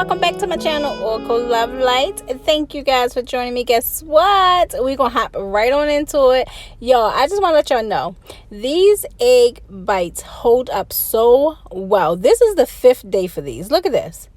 welcome back to my channel, Oracle Love Light. Thank you guys for joining me. Guess what? We're gonna hop right on into it. Y'all, I just want to let y'all know these egg bites hold up so well. This is the 5th day for these. Look at this.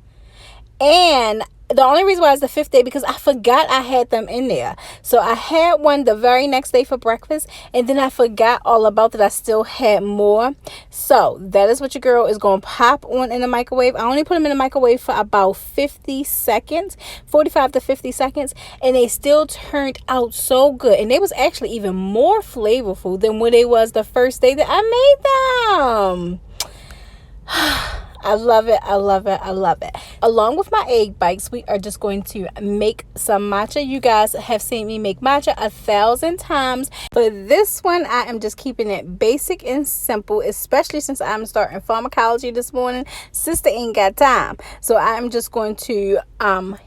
And the only reason why it's the 5th day because I forgot I had them in there. So I had one the very next day for breakfast, and then I forgot all about that. I still had more. So that is what your girl is going to pop on in the microwave. I only put them in the microwave for about 50 seconds, 45 to 50 seconds, and they still turned out so good. And they was actually even more flavorful than when they was the first day that I made them. I love it. I love it. I love it. Along with my egg bites, we are just going to make some matcha. You guys have seen me make matcha 1,000 times, but this one I am just keeping it basic and simple, especially since I'm starting pharmacology this morning. Sister ain't got time. So I'm just going to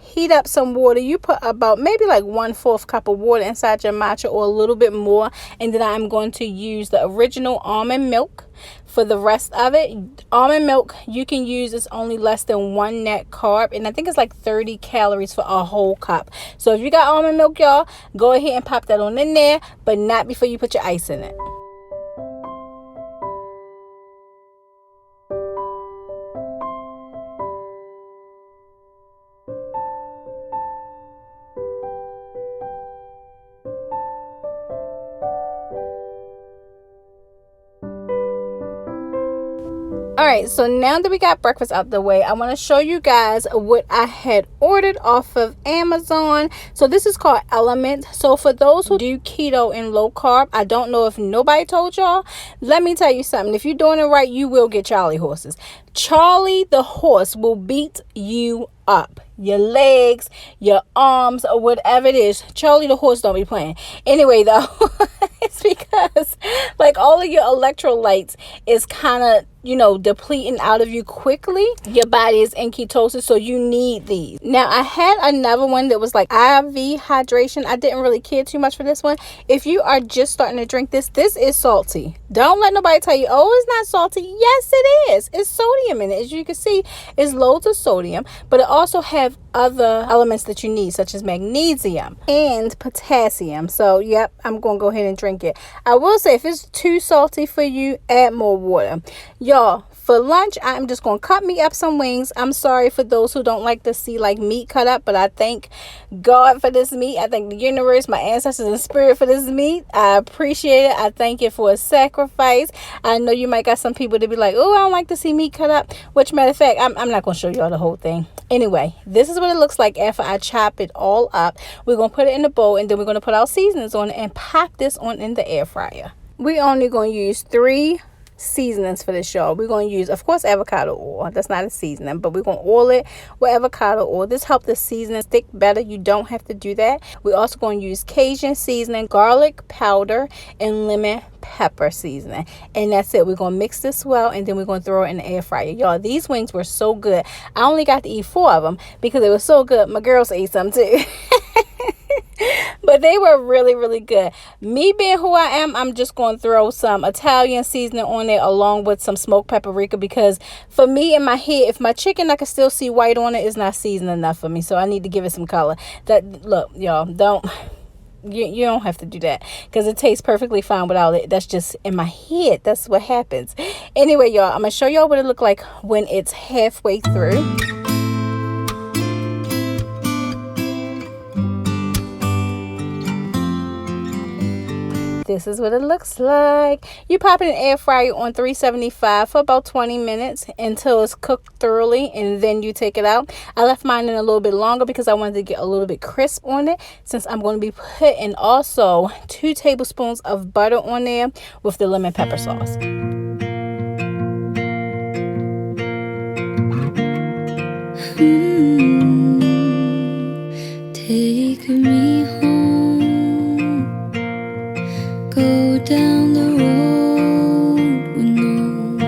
heat up some water. You put about maybe like 1/4 cup of water inside your matcha or a little bit more, and then I'm going to use the original almond milk for the rest of it. Almond milk you can use is only less than 1 net carb, and I think it's like 30 calories for a whole cup. So if you got almond milk, y'all, go ahead and pop that on in there, but not before you put your ice in it. Alright, so now that we got breakfast out the way, I want to show you guys what I had ordered off of Amazon. So this is called Lmnt. So for those who do keto and low carb, I don't know if nobody told y'all. Let me tell you something. If you're doing it right, you will get Charlie horses. Charlie the horse will beat you up. Your legs, your arms, or whatever it is. Charlie the horse don't be playing. Anyway, though, it's because like all of your electrolytes is kind of, depleting out of you quickly. Your body is in ketosis, so you need these. Now, I had another one that was like IV hydration. I didn't really care too much for this one. If you are just starting to drink this is salty. Don't let nobody tell you, oh, it's not salty. Yes, it is. It's sodium in it. As you can see, it's loads of sodium, but it also have other elements that you need, such as magnesium and potassium. So, yep, I'm going to go ahead and drink it. I will say, if it's too salty for you, add more water. Y'all, for lunch, I'm just going to cut me up some wings. I'm sorry for those who don't like to see like meat cut up, but I thank God for this meat. I thank the universe, my ancestors, and spirit for this meat. I appreciate it. I thank it for a sacrifice. I know you might got some people to be like, oh, I don't like to see meat cut up. Which, matter of fact, I'm not going to show y'all the whole thing. Anyway, this is what it looks like after I chop it all up. We're going to put it in a bowl, and then we're going to put our seasonings on it and pop this on in the air fryer. We only going to use 3 seasonings for this, y'all. We're going to use, of course, avocado oil. That's not a seasoning, but we're going to oil it with avocado oil. This helps the seasoning stick better. You don't have to do that. We're also going to use Cajun seasoning, garlic powder, and lemon pepper seasoning, and that's it. We're going to mix this well, and then we're going to throw it in the air fryer. Y'all, these wings were so good. I only got to eat 4 of them because they were so good. My girls ate some too. But they were really, really good. Me being who I am, I'm just going to throw some Italian seasoning on there along with some smoked paprika, because for me in my head, if my chicken I can still see white on it, is not seasoned enough for me. So I need to give it some color. Look, y'all, you don't have to do that because it tastes perfectly fine without it. That's just in my head. That's what happens. Anyway, y'all, I'm going to show y'all what it look like when it's halfway through. This is what it looks like. You pop it in the air fryer on 375 for about 20 minutes until it's cooked thoroughly, and then you take it out. I left mine in a little bit longer because I wanted to get a little bit crisp on it, since I'm going to be putting also 2 tablespoons of butter on there with the lemon pepper sauce. Take me home. Go down the road we know.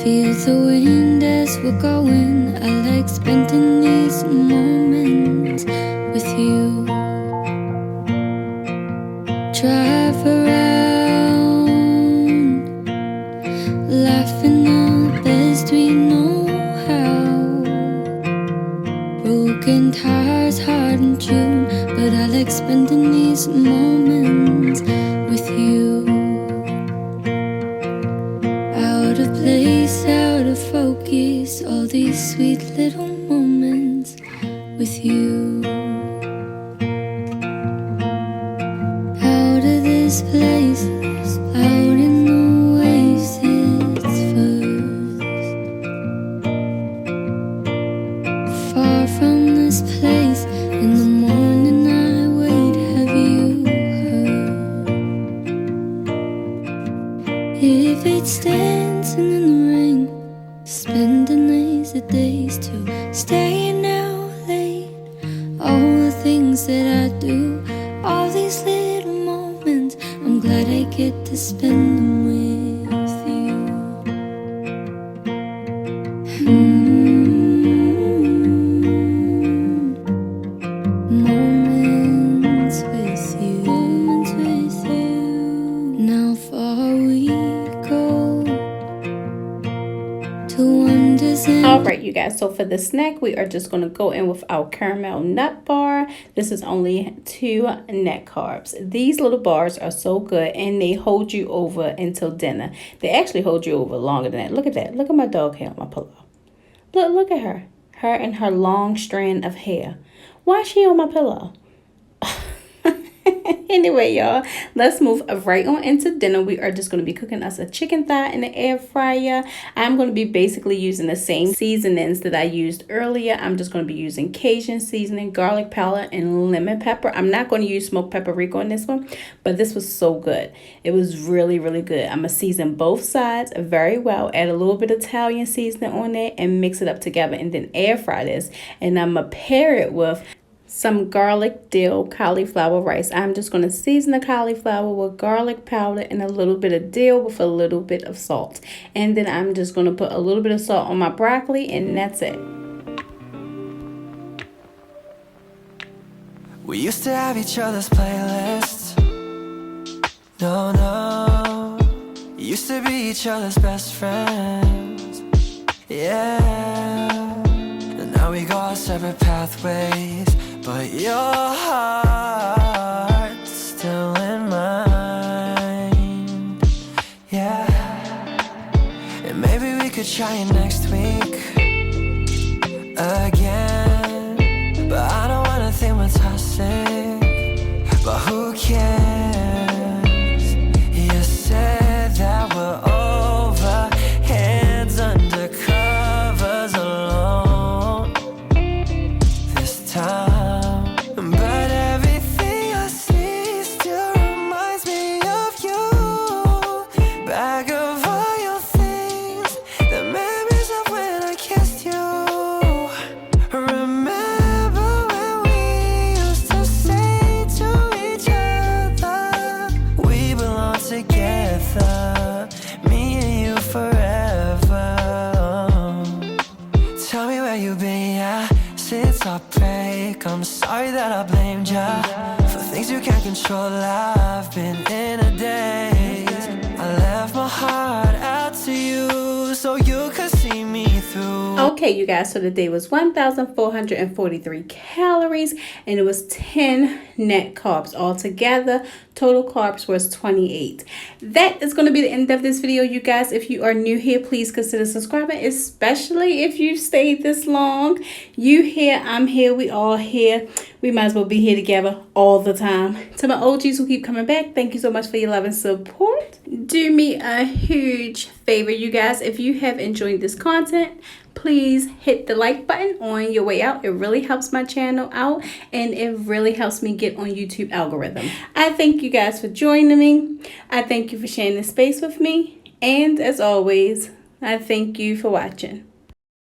Feel the wind as we're going. I like spending these moments with you. Drive around, laughing the best we know how. Broken tires hard in June, but I like spending these moments with you. Out of place, out of focus, all these sweet little moments with you. Out of this place, out in the waves, it's first. Far from this place, in the morning I wait, have you heard? If it's dancing in the rain, spending lazy days to staying out late, all the things that I do, all these little moments, I'm glad I get to spend them with you. Moments with you, moments with you. Now far we go to wonders and All right, you guys, so for the snack, we are just going to go in with our caramel nut bar. This is only 2 net carbs. These little bars are so good, and they hold you over until dinner. They actually hold you over longer than that. Look at that. Look at my dog hair on my pillow. Look at her. Her and her long strand of hair. Why is she on my pillow? Anyway, y'all, let's move right on into dinner. We are just going to be cooking us a chicken thigh in the air fryer. I'm going to be basically using the same seasonings that I used earlier. I'm just going to be using Cajun seasoning, garlic powder, and lemon pepper. I'm not going to use smoked paprika on this one, but this was so good. It was really, really good. I'm going to season both sides very well, add a little bit of Italian seasoning on it, and mix it up together, and then air fry this. And I'm going to pair it with some garlic dill cauliflower rice. I'm just going to season the cauliflower with garlic powder and a little bit of dill with a little bit of salt. And then I'm just going to put a little bit of salt on my broccoli, and that's it. We used to have each other's playlists. No, used to be each other's best friends. Yeah, and now we go our separate pathways, but your heart's still in mine. Yeah, and maybe we could try it next week again, but I don't wanna think we're toxic, but who cares? You said that we're over, hands under covers alone this time. But everything I see still reminds me of you. Bag of all your things, the memories of when I kissed you. Remember when we used to say to each other, we belong together, me and you forever. Tell me where you've been, yeah, since our break. I'm sorry that I blamed ya for things you can't control. I've been in a daze. I left my heart out to you so you could see me through. Okay, you guys, so the day was 1,443 calories, and it was 10 net carbs altogether. Total carbs was 28. That is going to be the end of this video, you guys. If you are new here, please consider subscribing, especially if you've stayed this long. You here, I'm here, we all here. We might as well be here together all the time. To my OGs who keep coming back, thank you so much for your love and support. Do me a huge favor, you guys. If you have enjoyed this content, please hit the like button on your way out. It really helps my channel out, and it really helps me get on YouTube algorithm. I thank you guys for joining me. I thank you for sharing this space with me. And as always, I thank you for watching.